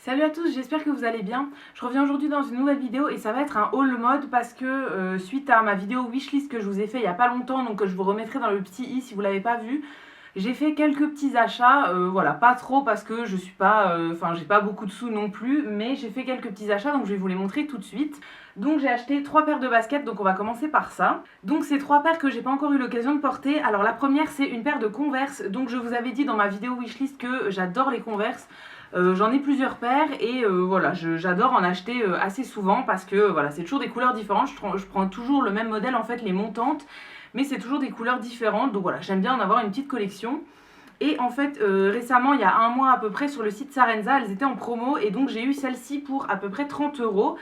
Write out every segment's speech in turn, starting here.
Salut à tous, j'espère que vous allez bien. Je reviens aujourd'hui dans une nouvelle vidéo et ça va être un haul mode parce que suite à ma vidéo wishlist que je vous ai fait il y a pas longtemps, donc que je vous remettrai dans le petit i si vous l'avez pas vu, j'ai fait quelques petits achats, voilà, pas trop parce que je suis pas, j'ai pas beaucoup de sous non plus, mais j'ai fait quelques petits achats donc je vais vous les montrer tout de suite. Donc j'ai acheté 3 paires de baskets, donc on va commencer par ça. Donc c'est 3 paires que j'ai pas encore eu l'occasion de porter. Alors la première c'est une paire de Converse, donc je vous avais dit dans ma vidéo wishlist que j'adore les Converse. J'en ai plusieurs paires et voilà, j'adore en acheter assez souvent parce que voilà, c'est toujours des couleurs différentes. Je prends toujours le même modèle en fait, les montantes, mais c'est toujours des couleurs différentes. Donc voilà, j'aime bien en avoir une petite collection. Et en fait, récemment, il y a un mois à peu près, sur le site Sarenza, elles étaient en promo et donc j'ai eu celle-ci pour à peu près 30 €.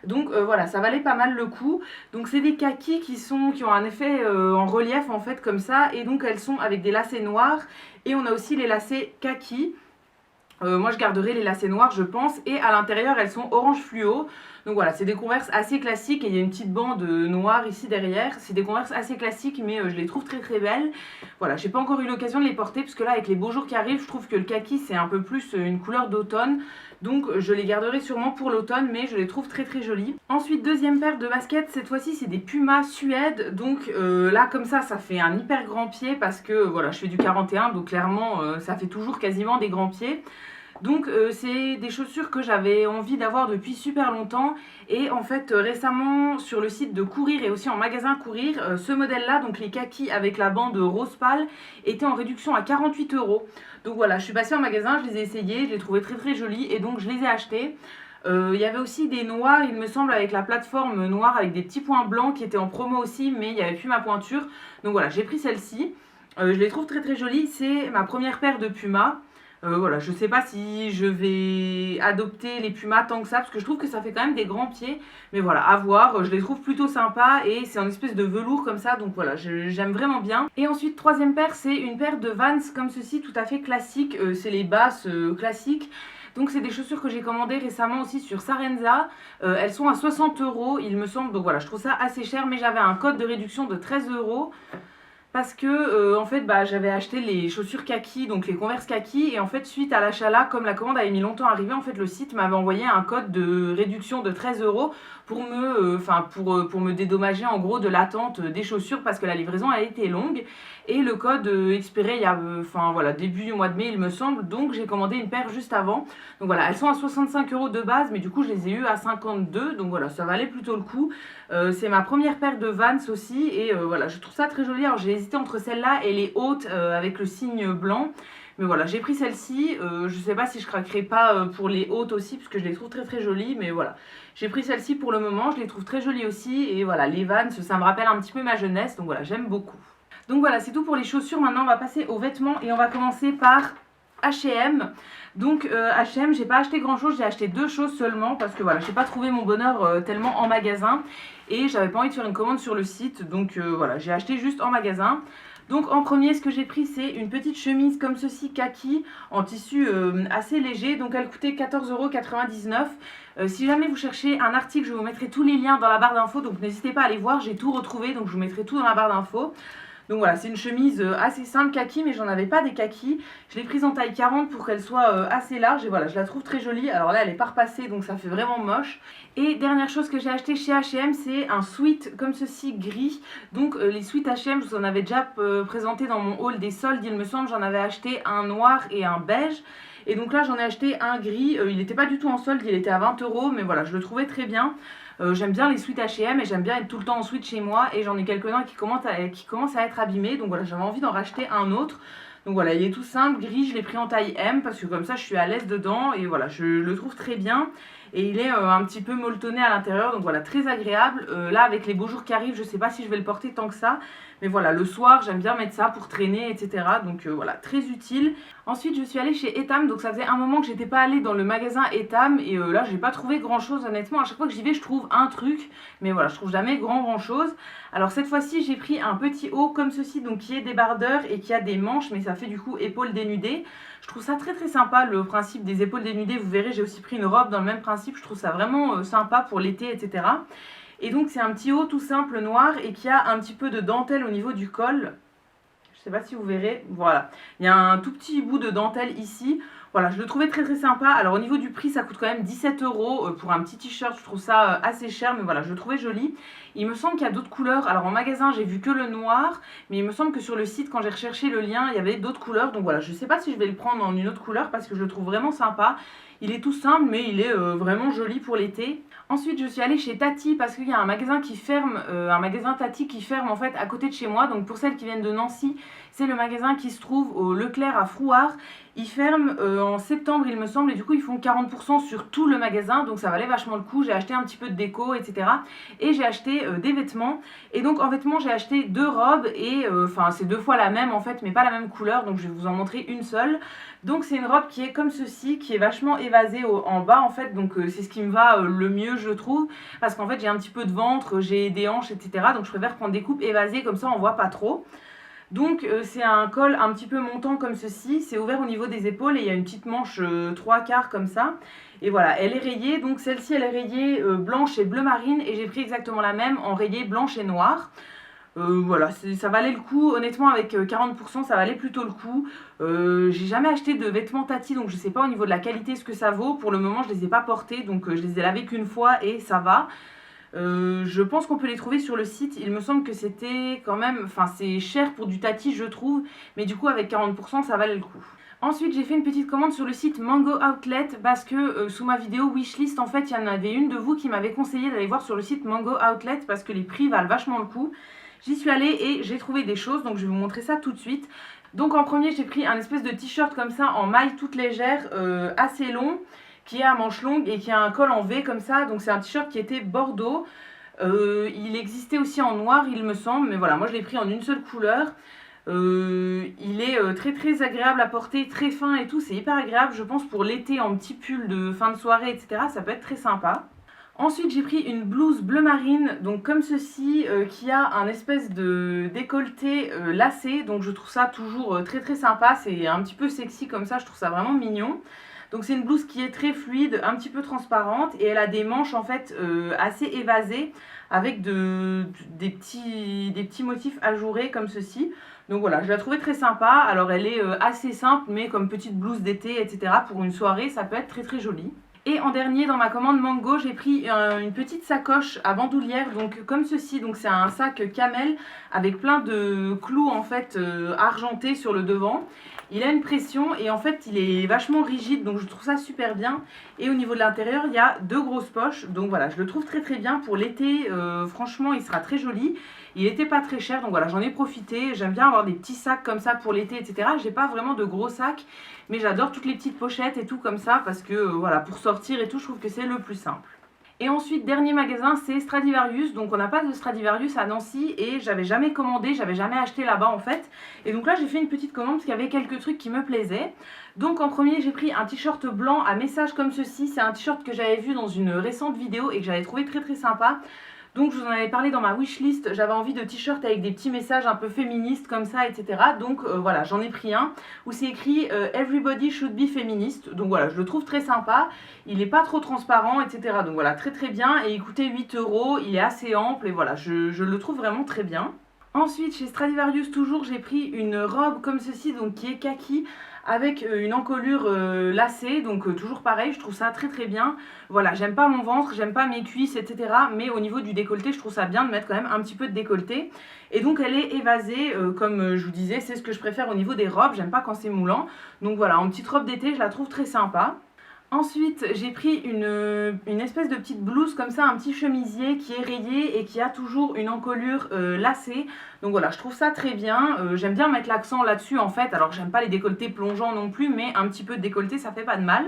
Donc voilà, ça valait pas mal le coup. Donc c'est des kakis qui ont un effet en relief en fait comme ça. Et donc elles sont avec des lacets noirs. Et on a aussi les lacets kaki. Moi je garderai les lacets noirs je pense, et à l'intérieur elles sont orange fluo. Donc voilà, c'est des Converse assez classiques et il y a une petite bande noire ici derrière. C'est des Converse assez classiques mais je les trouve très très belles. Voilà, j'ai pas encore eu l'occasion de les porter parce que là avec les beaux jours qui arrivent, je trouve que le kaki c'est un peu plus une couleur d'automne. Donc je les garderai sûrement pour l'automne, mais je les trouve très très jolies. Ensuite, deuxième paire de baskets, cette fois-ci c'est des Puma Suède. Donc là comme ça fait un hyper grand pied parce que voilà, je fais du 41, donc clairement ça fait toujours quasiment des grands pieds. Donc c'est des chaussures que j'avais envie d'avoir depuis super longtemps et en fait récemment sur le site de Courir et aussi en magasin Courir, ce modèle là, donc les kakis avec la bande rose pâle, était en réduction à 48 €. Donc voilà, je suis passée en magasin, je les ai essayés, je les trouvais très très jolis et donc je les ai achetés. Il y avait aussi des noirs, il me semble, avec la plateforme noire avec des petits points blancs qui étaient en promo aussi, mais il n'y avait plus ma pointure. Donc voilà, j'ai pris celle-ci. Je les trouve très très jolies, c'est ma première paire de Puma. Voilà, je sais pas si je vais adopter les Pumas tant que ça, parce que je trouve que ça fait quand même des grands pieds. Mais voilà, à voir, je les trouve plutôt sympas et c'est en espèce de velours comme ça, donc voilà, j'aime vraiment bien. Et ensuite, troisième paire, c'est une paire de Vans comme ceci, tout à fait classique, c'est les basses classiques. Donc c'est des chaussures que j'ai commandées récemment aussi sur Sarenza. Elles sont à 60 € il me semble, donc voilà, je trouve ça assez cher, mais j'avais un code de réduction de 13 € parce que en fait j'avais acheté les chaussures kaki, donc les Converse kaki, et en fait suite à l'achat là, comme la commande avait mis longtemps à arriver, en fait le site m'avait envoyé un code de réduction de 13 € pour me dédommager en gros de l'attente des chaussures parce que la livraison a été longue et le code expirait il y a voilà, début du mois de mai il me semble, donc j'ai commandé une paire juste avant. Donc voilà, elles sont à 65 € de base, mais du coup je les ai eues à 52, donc voilà, ça valait plutôt le coup. C'est ma première paire de Vans aussi et voilà, je trouve ça très joli. Alors j'ai hésité entre celle-là et les hautes avec le signe blanc. Mais voilà, j'ai pris celle-ci. Je sais pas si je craquerai pas pour les hautes aussi, parce que je les trouve très très jolies. Mais voilà, j'ai pris celle-ci pour le moment. Je les trouve très jolies aussi. Et voilà, les Vans, ça me rappelle un petit peu ma jeunesse. Donc voilà, j'aime beaucoup. Donc voilà, c'est tout pour les chaussures. Maintenant, on va passer aux vêtements. Et on va commencer par H&M. Donc H&M, j'ai pas acheté grand chose, j'ai acheté 2 choses seulement parce que voilà, j'ai pas trouvé mon bonheur tellement en magasin et j'avais pas envie de faire une commande sur le site, donc voilà, j'ai acheté juste en magasin. Donc en premier, ce que j'ai pris, c'est une petite chemise comme ceci, kaki, en tissu assez léger, donc elle coûtait 14,99 €. Si jamais vous cherchez un article, je vous mettrai tous les liens dans la barre d'infos, donc n'hésitez pas à aller voir, j'ai tout retrouvé, donc je vous mettrai tout dans la barre d'infos. Donc voilà, c'est une chemise assez simple kaki, mais j'en avais pas des kakis. Je l'ai prise en taille 40 pour qu'elle soit assez large et voilà, je la trouve très jolie. Alors là, elle est pas repassée, donc ça fait vraiment moche. Et dernière chose que j'ai acheté chez H&M, c'est un sweat comme ceci, gris. Donc les sweats H&M, je vous en avais déjà présenté dans mon haul des soldes, il me semble. J'en avais acheté un noir et un beige. Et donc là, j'en ai acheté un gris. Il n'était pas du tout en solde, il était à 20 €, mais voilà, je le trouvais très bien. J'aime bien les sweats H&M et j'aime bien être tout le temps en sweat chez moi et j'en ai quelques-uns qui commencent à être abîmés, donc voilà, j'avais envie d'en racheter un autre. Donc voilà, il est tout simple, gris, je l'ai pris en taille M parce que comme ça je suis à l'aise dedans et voilà, je le trouve très bien. Et il est un petit peu molletonné à l'intérieur, donc voilà, très agréable. Là, avec les beaux jours qui arrivent, je sais pas si je vais le porter tant que ça. Mais voilà, le soir, j'aime bien mettre ça pour traîner, etc. Donc voilà, très utile. Ensuite, je suis allée chez Etam, donc ça faisait un moment que j'étais pas allée dans le magasin Etam. Et là, j'ai pas trouvé grand chose, honnêtement. À chaque fois que j'y vais, je trouve un truc. Mais voilà, je trouve jamais grand chose. Alors cette fois-ci, j'ai pris un petit haut comme ceci, donc qui est débardeur et qui a des manches, mais ça fait du coup épaules dénudées. Je trouve ça très très sympa, le principe des épaules dénudées. Vous verrez, j'ai aussi pris une robe dans le même principe. Je trouve ça vraiment sympa pour l'été, etc. Et donc c'est un petit haut tout simple noir et qui a un petit peu de dentelle au niveau du col. Je sais pas si vous verrez, voilà. Il y a un tout petit bout de dentelle ici. Voilà, je le trouvais très très sympa. Alors au niveau du prix, ça coûte quand même 17 € pour un petit t-shirt. Je trouve ça assez cher, mais voilà, je le trouvais joli. Il me semble qu'il y a d'autres couleurs. Alors en magasin, j'ai vu que le noir, mais il me semble que sur le site, quand j'ai recherché le lien, il y avait d'autres couleurs. Donc voilà, je sais pas si je vais le prendre en une autre couleur parce que je le trouve vraiment sympa. Il est tout simple, mais il est vraiment joli pour l'été. Ensuite, je suis allée chez Tati parce qu'il y a un magasin qui ferme, un magasin Tati qui ferme en fait à côté de chez moi. Donc pour celles qui viennent de Nancy, c'est le magasin qui se trouve au Leclerc à Frouard. Ils ferment en septembre, il me semble, et du coup ils font 40% sur tout le magasin, donc ça valait vachement le coup. J'ai acheté un petit peu de déco, etc. Et j'ai acheté des vêtements. Et donc en vêtements, j'ai acheté 2 robes, et enfin c'est 2 fois la même en fait, mais pas la même couleur, donc je vais vous en montrer une seule. Donc c'est une robe qui est comme ceci, qui est vachement évasée en bas en fait, donc c'est ce qui me va le mieux je trouve, parce qu'en fait j'ai un petit peu de ventre, j'ai des hanches, etc. Donc je préfère prendre des coupes évasées, comme ça on voit pas trop. Donc c'est un col un petit peu montant comme ceci, c'est ouvert au niveau des épaules et il y a une petite manche 3/4 comme ça. Et voilà, elle est rayée, donc celle-ci elle est rayée blanche et bleu marine, et j'ai pris exactement la même en rayée blanche et noire. Voilà, ça valait le coup, honnêtement avec 40% ça valait plutôt le coup. J'ai jamais acheté de vêtements Tati, donc je sais pas au niveau de la qualité ce que ça vaut. Pour le moment je les ai pas portés, donc je les ai lavés qu'une fois et ça va. Je pense qu'on peut les trouver sur le site. Il me semble que c'était quand même, enfin c'est cher pour du Tati je trouve, mais du coup avec 40% ça valait le coup. Ensuite j'ai fait une petite commande sur le site Mango Outlet parce que sous ma vidéo wishlist en fait il y en avait une de vous qui m'avait conseillé d'aller voir sur le site Mango Outlet parce que les prix valent vachement le coup. J'y suis allée et j'ai trouvé des choses, donc je vais vous montrer ça tout de suite. Donc en premier j'ai pris un espèce de t-shirt comme ça en maille toute légère, assez long, qui est à manches longues et qui a un col en V comme ça. Donc c'est un t-shirt qui était bordeaux. Il existait aussi en noir il me semble, mais voilà, moi je l'ai pris en une seule couleur. Il est très très agréable à porter, très fin et tout, c'est hyper agréable je pense pour l'été en petit pull de fin de soirée, etc. Ça peut être très sympa. Ensuite j'ai pris une blouse bleu marine, donc comme ceci, qui a un espèce de décolleté lacé, donc je trouve ça toujours très très sympa, c'est un petit peu sexy comme ça, je trouve ça vraiment mignon. Donc c'est une blouse qui est très fluide, un petit peu transparente, et elle a des manches en fait assez évasées, avec des petits motifs ajourés comme ceci. Donc voilà, je la trouvais très sympa. Alors elle est assez simple, mais comme petite blouse d'été, etc. pour une soirée, ça peut être très très joli. Et en dernier dans ma commande Mango, j'ai pris une petite sacoche à bandoulière, donc comme ceci. Donc c'est un sac camel avec plein de clous en fait argentés sur le devant. Il a une pression et en fait il est vachement rigide, donc je trouve ça super bien. Et au niveau de l'intérieur il y a 2 grosses poches, donc voilà, je le trouve très très bien pour l'été. Franchement il sera très joli. Il n'était pas très cher, donc voilà, j'en ai profité. J'aime bien avoir des petits sacs comme ça pour l'été, etc. J'ai pas vraiment de gros sacs, mais j'adore toutes les petites pochettes et tout comme ça, parce que voilà, pour sortir et tout, je trouve que c'est le plus simple. Et ensuite, dernier magasin, c'est Stradivarius. Donc on n'a pas de Stradivarius à Nancy et j'avais jamais commandé, j'avais jamais acheté là-bas en fait. Et donc là, j'ai fait une petite commande parce qu'il y avait quelques trucs qui me plaisaient. Donc en premier, j'ai pris un t-shirt blanc à message comme ceci. C'est un t-shirt que j'avais vu dans une récente vidéo et que j'avais trouvé très très sympa. Donc je vous en avais parlé dans ma wishlist, j'avais envie de t-shirt avec des petits messages un peu féministes comme ça, etc. Donc voilà, j'en ai pris un où c'est écrit Everybody should be feminist. Donc voilà, je le trouve très sympa, il n'est pas trop transparent, etc. Donc voilà, très très bien, et il coûtait 8 €, il est assez ample et voilà, je le trouve vraiment très bien. Ensuite, chez Stradivarius toujours, j'ai pris une robe comme ceci, donc qui est kaki, avec une encolure lacée, donc toujours pareil, je trouve ça très très bien. Voilà, j'aime pas mon ventre, j'aime pas mes cuisses, etc. Mais au niveau du décolleté, je trouve ça bien de mettre quand même un petit peu de décolleté. Et donc elle est évasée, comme je vous disais, c'est ce que je préfère au niveau des robes, j'aime pas quand c'est moulant. Donc voilà, en petite robe d'été, je la trouve très sympa. Ensuite, j'ai pris une espèce de petite blouse comme ça, un petit chemisier qui est rayé et qui a toujours une encolure lacée. Donc voilà, je trouve ça très bien. J'aime bien mettre l'accent là-dessus en fait. Alors j'aime pas les décolletés plongeants non plus, mais un petit peu de décolleté, ça fait pas de mal.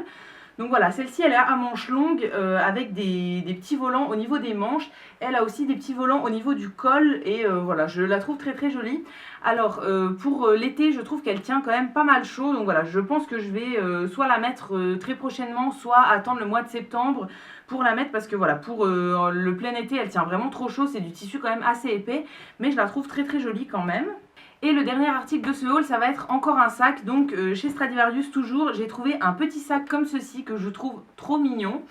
Donc voilà, celle-ci elle est à manches longues avec des petits volants au niveau des manches. Elle a aussi des petits volants au niveau du col et voilà, je la trouve très très jolie. Alors pour l'été, je trouve qu'elle tient quand même pas mal chaud. Donc voilà, je pense que je vais soit la mettre très prochainement, soit attendre le mois de septembre pour la mettre parce que voilà, pour le plein été, elle tient vraiment trop chaud. C'est du tissu quand même assez épais, mais je la trouve très très jolie quand même. Et le dernier article de ce haul, ça va être encore un sac. Donc chez Stradivarius toujours, j'ai trouvé un petit sac comme ceci que je trouve trop mignon.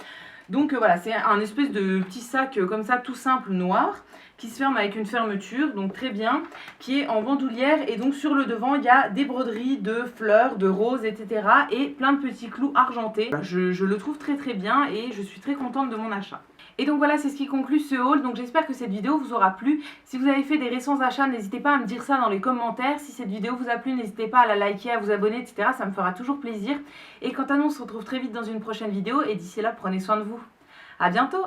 Donc voilà, c'est un espèce de petit sac comme ça tout simple noir qui se ferme avec une fermeture, donc très bien, qui est en bandoulière. Et donc sur le devant, il y a des broderies de fleurs, de roses, etc. et plein de petits clous argentés. Je le trouve très très bien et je suis très contente de mon achat. Et donc voilà, c'est ce qui conclut ce haul. Donc j'espère que cette vidéo vous aura plu. Si vous avez fait des récents achats, n'hésitez pas à me dire ça dans les commentaires. Si cette vidéo vous a plu, n'hésitez pas à la liker, à vous abonner, etc. Ça me fera toujours plaisir. Et quant à nous, on se retrouve très vite dans une prochaine vidéo. Et d'ici là, prenez soin de vous. À bientôt!